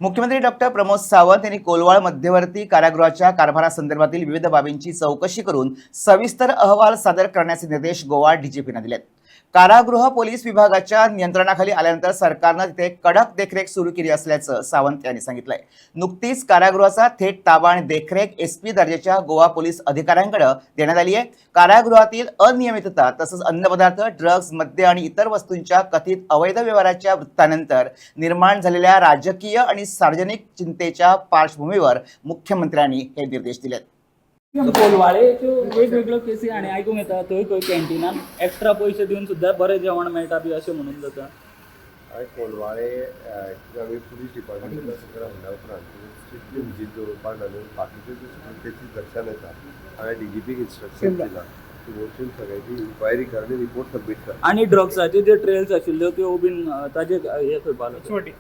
मुख्यमंत्री डॉक्टर प्रमोद सावंत यांनी कोलवाळ मध्यवर्ती कारागृहाच्या कारभारासंदर्भातील विविध बाबींची चौकशी करून सविस्तर अहवाल सादर करण्याचे निर्देश गोवा डीजीपींना दिलेत। कारागृह पोलीस विभागाच्या नियंत्रणाखाली आल्यानंतर सरकारनं तिथे कडक देखरेख सुरू केली असल्याचं सावंत यांनी सांगितलंय। नुकतीच कारागृहाचा थेट ताबा आणि देखरेख एसपी दर्जाच्या गोवा पोलीस अधिकाऱ्यांकडे देण्यात आली आहे। कारागृहातील अनियमितता तसंच अन्नपदार्थ, ड्रग्ज, मद्य आणि इतर वस्तूंच्या कथित अवैध व्यवहाराच्या वृत्तानंतर निर्माण झालेल्या राजकीय आणि सार्वजनिक चिंतेच्या पार्श्वभूमीवर मुख्यमंत्र्यांनी हे निर्देश दिलेत। कोलवाळेच्यो वेगवेगळ्यो केसी आणि आयकूंक येता थंय खंय कॅन्टिनान एक्स्ट्रा पयशे दिवन सुद्दां बरें जेवण मेळटा बी अशें म्हणून जाता। कोलवाळे आमी पुलीस डिपार्टमेंटान सगळ्या म्हणल्या उपरांत स्ट्रिक्टली विजीट दवरपाक लागून बाकीच्यो ज्यो केसी लक्षांत येता हांवें डीजीपीक इन्स्ट्रक्शन दिलां की वचून सगळ्याची इन्क्वायरी कर आनी रिपोर्ट सबमीट कर। आनी ड्रग्साचे जे ट्रेल्स आशिल्ल्यो त्यो बीन ताजे हे खंय पावले?